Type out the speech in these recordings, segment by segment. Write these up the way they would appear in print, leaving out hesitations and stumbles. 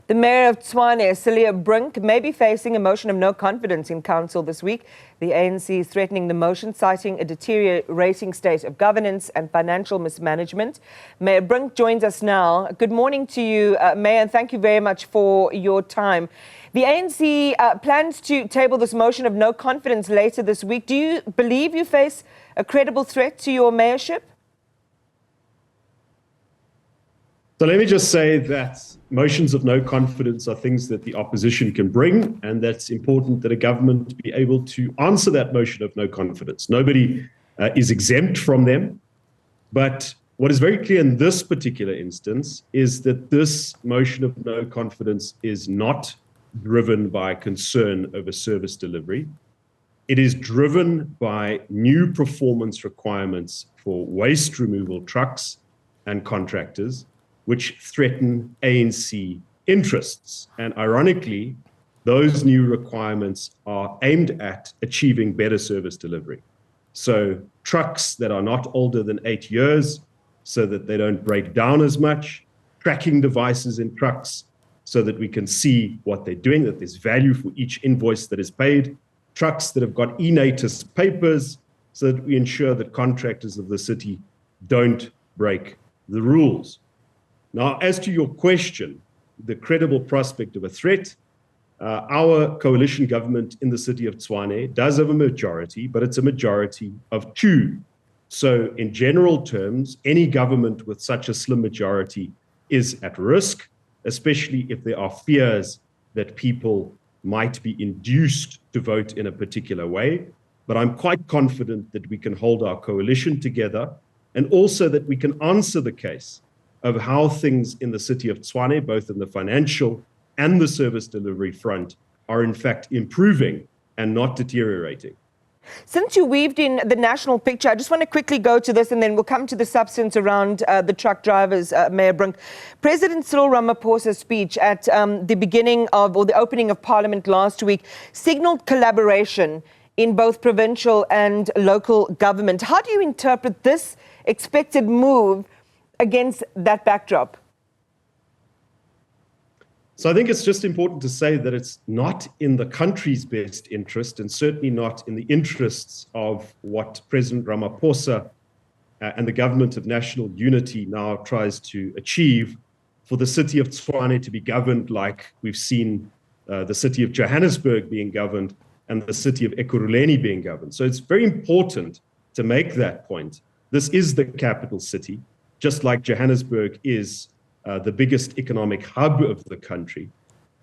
The mayor of Tshwane, Cilliers Brink, may be facing a motion of no confidence in council this week. The ANC is threatening the motion, citing a deteriorating state of governance and financial mismanagement. Mayor Brink joins us now. Good morning to you, Mayor, and thank you very much for your time. The ANC plans to table this motion of no confidence later this week. Do you believe you face a credible threat to your mayorship? So let me just say that motions of no confidence are things that the opposition can bring, and that's important that a government be able to answer that motion of no confidence. Nobody is exempt from them. But what is very clear in this particular instance is that this motion of no confidence is not driven by concern over service delivery. It is driven by new performance requirements for waste removal trucks and contractors, which threaten ANC interests. And ironically, those new requirements are aimed at achieving better service delivery. So trucks that are not older than 8 years, so that they don't break down as much, tracking devices in trucks so that we can see what they're doing, that there's value for each invoice that is paid, trucks that have got e-natus papers so that we ensure that contractors of the city don't break the rules. Now, as to your question, the credible prospect of a threat, our coalition government in the city of Tshwane does have a majority, but it's a majority of 2. So in general terms, any government with such a slim majority is at risk, especially if there are fears that people might be induced to vote in a particular way. But I'm quite confident that we can hold our coalition together, and also that we can answer the case of how things in the city of Tshwane, both in the financial and the service delivery front, are in fact improving and not deteriorating. Since you weaved in the national picture, I just want to quickly go to this and then we'll come to the substance around the truck drivers, Mayor Brink. President Cyril Ramaphosa's speech at the beginning of, or the opening of Parliament last week, signaled collaboration in both provincial and local government. How do you interpret this expected move against that backdrop? So I think it's just important to say that it's not in the country's best interest, and certainly not in the interests of what President Ramaphosa and the government of national unity now tries to achieve, for the city of Tshwane to be governed like we've seen the city of Johannesburg being governed and the city of Ekurhuleni being governed. So it's very important to make that point. This is the capital city, just like Johannesburg is the biggest economic hub of the country.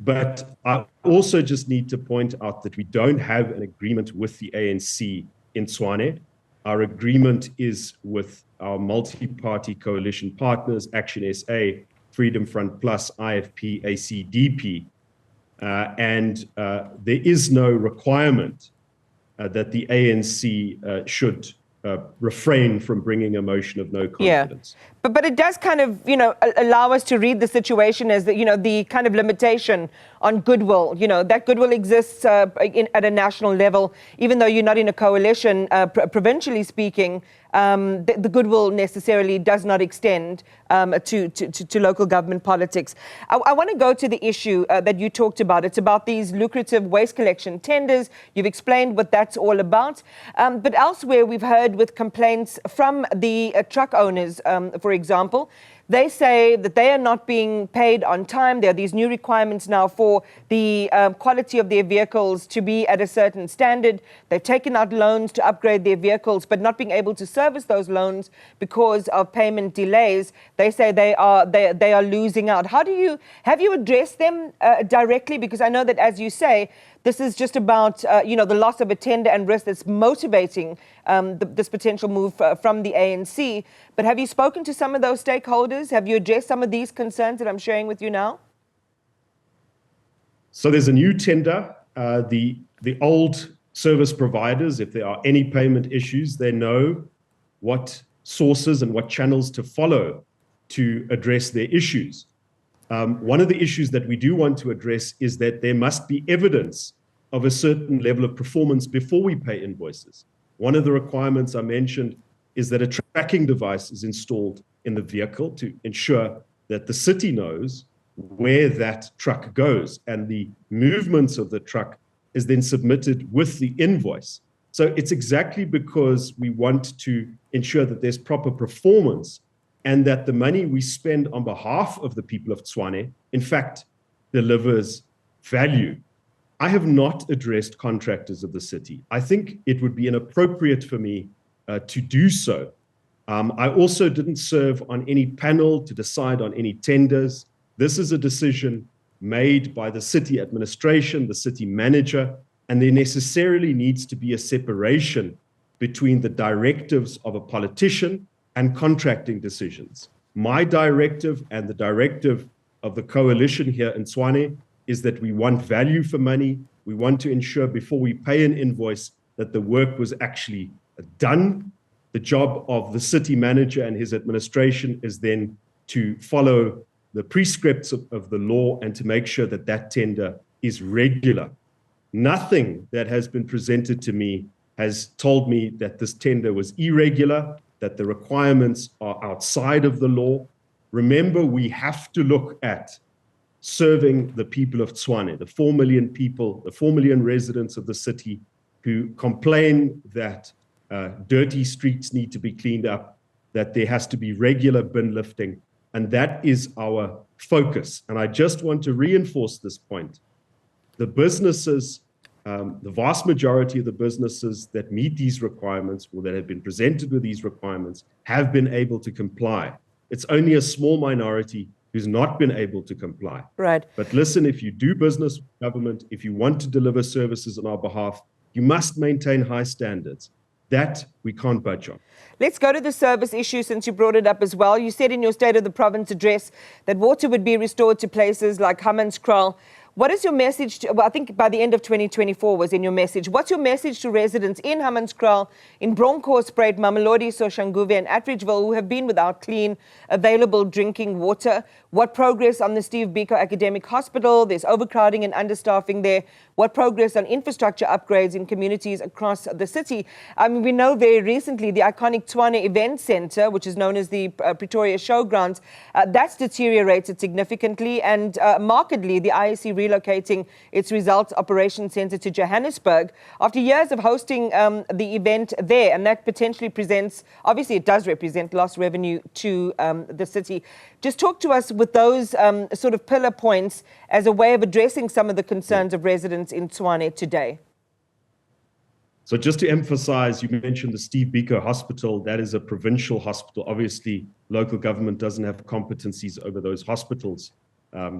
But I also just need to point out that we don't have an agreement with the ANC in Tshwane. Our agreement is with our multi-party coalition partners, Action SA, Freedom Front Plus, IFP, ACDP. And there is no requirement that the ANC should refrain from bringing a motion of no confidence. Yeah. But it does kind of, allow us to read the situation as the kind of limitation on goodwill. That goodwill exists at a national level, even though you're not in a coalition, provincially speaking. The goodwill necessarily does not extend to local government politics. I want to go to the issue that you talked about. It's about these lucrative waste collection tenders. You've explained what that's all about. But elsewhere, we've heard with complaints from the truck owners, for example. They say that they are not being paid on time. There are these new requirements now for the quality of their vehicles to be at a certain standard. They've taken out loans to upgrade their vehicles, but not being able to service those loans because of payment delays. They say they are losing out. Have you addressed them directly? Because I know that, as you say, this is just about the loss of a tender and risk that's motivating this potential move from the ANC. But have you spoken to some of those stakeholders? Have you addressed some of these concerns that I'm sharing with you now? So there's a new tender. The old service providers, if there are any payment issues, they know what sources and what channels to follow to address their issues. One of the issues that we do want to address is that there must be evidence of a certain level of performance before we pay invoices. One of the requirements I mentioned is that a tracking device is installed in the vehicle to ensure that the city knows where that truck goes, and the movements of the truck is then submitted with the invoice. So it's exactly because we want to ensure that there's proper performance and that the money we spend on behalf of the people of Tshwane, in fact, delivers value. I have not addressed contractors of the city. I think it would be inappropriate for me to do so. I also didn't serve on any panel to decide on any tenders. This is a decision made by the city administration, the city manager, and there necessarily needs to be a separation between the directives of a politician and contracting decisions. My directive and the directive of the coalition here in Tshwane is that we want value for money. We want to ensure before we pay an invoice that the work was actually done. The job of the city manager and his administration is then to follow the prescripts of the law and to make sure that that tender is regular. Nothing that has been presented to me has told me that this tender was irregular, that the requirements are outside of the law. Remember, we have to look at serving the people of Tshwane, the 4 million people, the 4 million residents of the city who complain that dirty streets need to be cleaned up, that there has to be regular bin lifting, and that is our focus. And I just want to reinforce this point. The businesses, the vast majority of the businesses that meet these requirements or that have been presented with these requirements have been able to comply. It's only a small minority who's not been able to comply. Right. But listen, if you do business with government, if you want to deliver services on our behalf, you must maintain high standards. That we can't budge on. Let's go to the service issue since you brought it up as well. You said in your State of the Province address that water would be restored to places like Hammanskraal. What is your message to, well, I think by the end of 2024 was in your message. What's your message to residents in Hammanskraal, in Bronkhorstspruit, Mamelodi, Soshanguve and Atteridgeville who have been without clean, available drinking water? What progress on the Steve Biko Academic Hospital? There's overcrowding and understaffing there. What progress on infrastructure upgrades in communities across the city? I mean, we know very recently the iconic Tshwane Event Centre, which is known as the Pretoria Showgrounds, that's deteriorated significantly and markedly. The IEC relocating its results operations centre to Johannesburg after years of hosting the event there, and that potentially presents, obviously it does represent lost revenue to the city. Just talk to us with those sort of pillar points as a way of addressing some of the concerns of residents in Tshwane today. So just to emphasize, you mentioned the Steve Biko Hospital. That is a provincial hospital. Obviously, local government doesn't have competencies over those hospitals.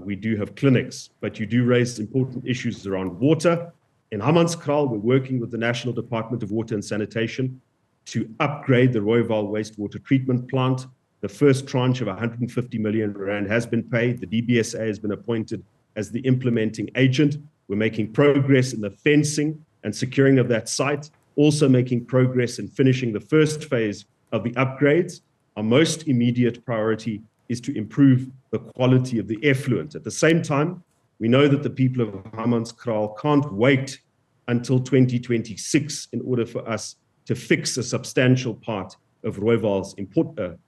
We do have clinics, but you do raise important issues around water. In Hammanskraal, we're working with the National Department of Water and Sanitation to upgrade the Rooiwal wastewater treatment plant. The first tranche of 150 million rand has been paid. The DBSA has been appointed as the implementing agent. We're making progress in the fencing and securing of that site, also making progress in finishing the first phase of the upgrades. Our most immediate priority is to improve the quality of the effluent. At the same time, we know that the people of Hammanskraal can't wait until 2026 in order for us to fix a substantial part of Rooiwal's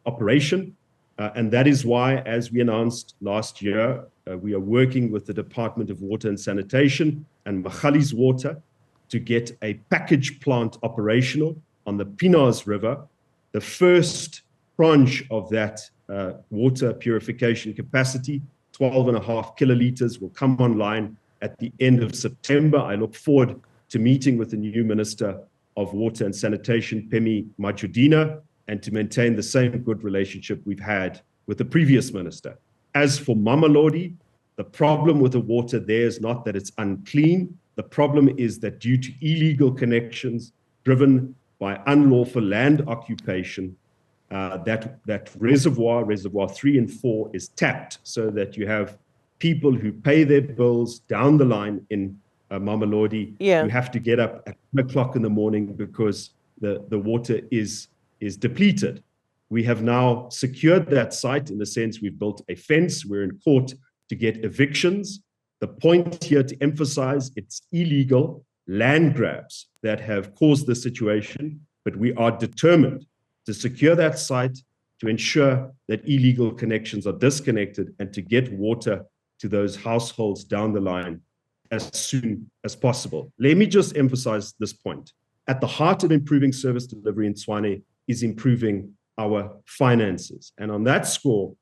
operation. And that is why, as we announced last year, we are working with the Department of Water and Sanitation and Magalies Water to get a package plant operational on the Pinars River. The first tranche of that water purification capacity, 12.5 kiloliters, will come online at the end of September. I look forward to meeting with the new Minister of Water and Sanitation, Pemi Majudina, and to maintain the same good relationship we've had with the previous minister. As for Mamelodi, the problem with the water there is not that it's unclean. The problem is that due to illegal connections driven by unlawful land occupation, that reservoir 3 and 4 is tapped so that you have people who pay their bills down the line in Mamelodi who have to get up at 1 o'clock in the morning because the water is depleted. We have now secured that site in the sense we've built a fence. We're in court to get evictions. The point here to emphasize, it's illegal land grabs that have caused the situation, but we are determined to secure that site, to ensure that illegal connections are disconnected, and to get water to those households down the line as soon as possible. Let me just emphasize this point. At the heart of improving service delivery in Tshwane is improving our finances. And on that score,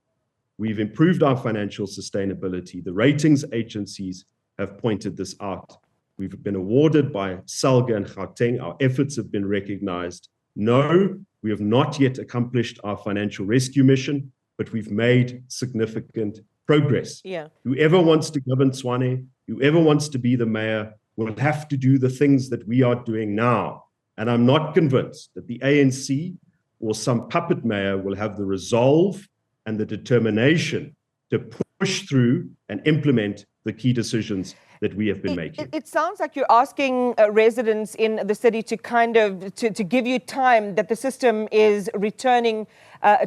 we've improved our financial sustainability. The ratings agencies have pointed this out. We've been awarded by Salga and Gauteng. Our efforts have been recognized. No, we have not yet accomplished our financial rescue mission, but we've made significant progress. Yeah. Whoever wants to govern Tshwane, whoever wants to be the mayor, will have to do the things that we are doing now. And I'm not convinced that the ANC or some puppet mayor will have the resolve and the determination to push through and implement the key decisions that we have been making. It sounds like you're asking residents in the city to kind of to give you time that the system is returning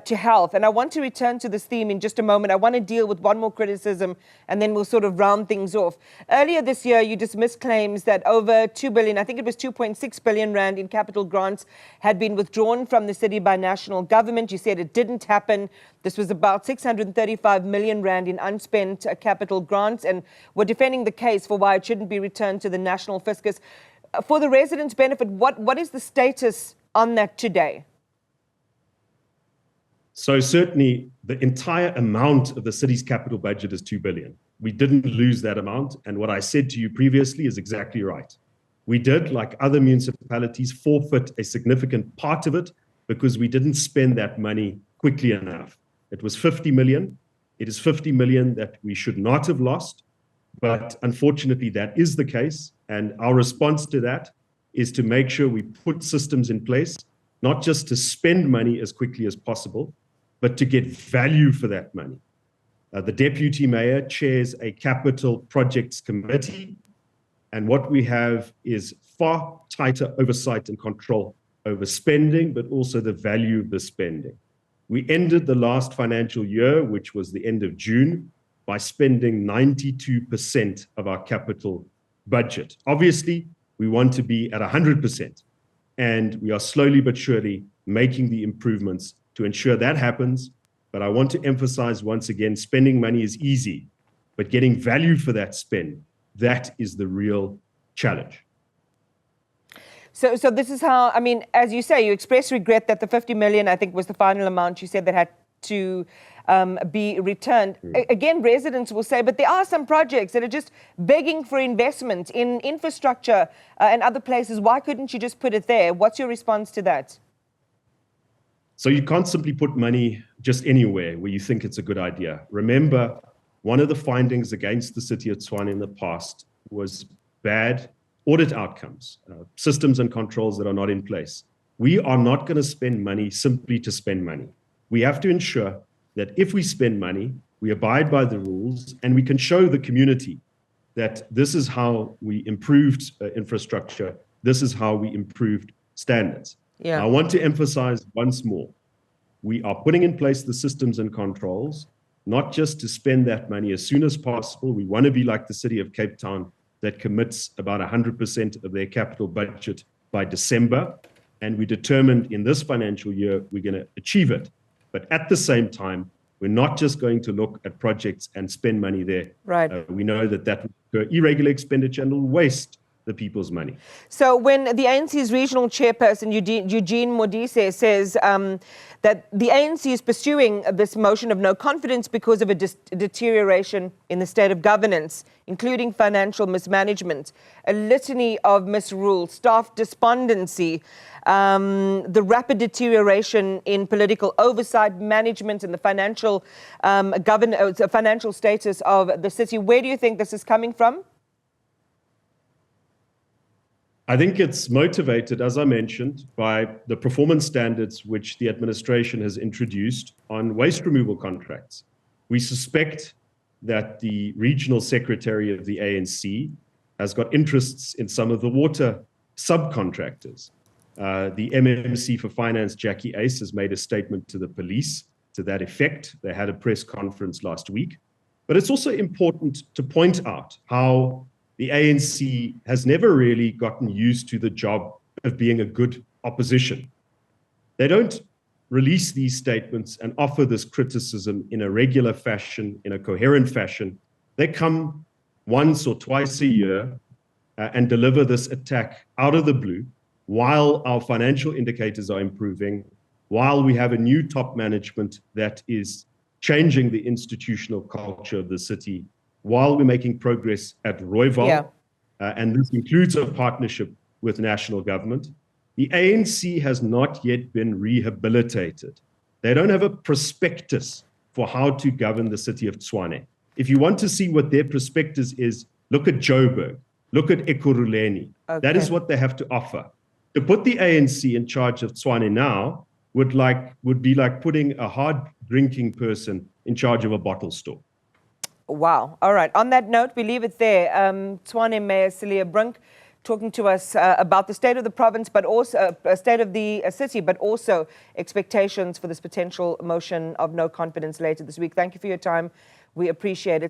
to health. And I want to return to this theme in just a moment. I want to deal with one more criticism and then we'll sort of round things off. Earlier this year, you dismissed claims that over 2 billion, I think it was 2.6 billion rand in capital grants had been withdrawn from the city by national government. You said it didn't happen. This was about 635 million rand in unspent capital grants, and we're defending the case for why it shouldn't be returned to the national fiscus. For the residents' benefit, what is the status on that today? So certainly the entire amount of the city's capital budget is 2 billion. We didn't lose that amount. And what I said to you previously is exactly right. We did, like other municipalities, forfeit a significant part of it because we didn't spend that money quickly enough. It was 50 million. It is 50 million that we should not have lost. But unfortunately, that is the case. And our response to that is to make sure we put systems in place, not just to spend money as quickly as possible, but to get value for that money. The deputy mayor chairs a capital projects committee. And what we have is far tighter oversight and control over spending, but also the value of the spending. We ended the last financial year, which was the end of June, by spending 92% of our capital budget. Obviously, we want to be at 100%, and we are slowly but surely making the improvements to ensure that happens. But I want to emphasize once again, spending money is easy, but getting value for that spend, that is the real challenge. So this is how, I mean, as you say, you express regret that the 50 million, I think, was the final amount you said that had to be returned. Again, residents will say, but there are some projects that are just begging for investment in infrastructure and other places. Why couldn't you just put it there? What's your response to that? So you can't simply put money just anywhere where you think it's a good idea. Remember, one of the findings against the city of Tshwane in the past was bad audit outcomes, systems and controls that are not in place. We are not going to spend money simply to spend money. We have to ensure that if we spend money, we abide by the rules and we can show the community that this is how we improved infrastructure, this is how we improved standards. Yeah. I want to emphasize once more, we are putting in place the systems and controls, not just to spend that money as soon as possible. We want to be like the city of Cape Town that commits about 100% of their capital budget by December. And we determined in this financial year, we're going to achieve it. But at the same time, we're not just going to look at projects and spend money there. Right. We know that that will irregular expenditure and will waste the people's money. So when the ANC's regional chairperson, Eugene Modise, says that the ANC is pursuing this motion of no confidence because of a deterioration in the state of governance, including financial mismanagement, a litany of misrule, staff despondency, the rapid deterioration in political oversight, management, and the financial financial status of the city. Where do you think this is coming from? I think it's motivated, as I mentioned, by the performance standards which the administration has introduced on waste removal contracts. We suspect that the regional secretary of the ANC has got interests in some of the water subcontractors. The MMC for Finance, Jackie Ace, has made a statement to the police to that effect. They had a press conference last week. But it's also important to point out how the ANC has never really gotten used to the job of being a good opposition. They don't release these statements and offer this criticism in a regular fashion, in a coherent fashion, They come once or twice a year and deliver this attack out of the blue while our financial indicators are improving, while we have a new top management that is changing the institutional culture of the city, while we're making progress at Rooival, and this includes a partnership with national government. The ANC has not yet been rehabilitated. They don't have a prospectus for how to govern the city of Tshwane. If you want to see what their prospectus is, look at Joburg, look at Ekurhuleni. Okay. That is what they have to offer. To put the ANC in charge of Tshwane now would be like putting a hard-drinking person in charge of a bottle store. Wow. All right. On that note, we leave it there. Tshwane Mayor Cilliers Brink talking to us about the state of the province, but also state of the city, but also expectations for this potential motion of no confidence later this week. Thank you for your time. We appreciate it.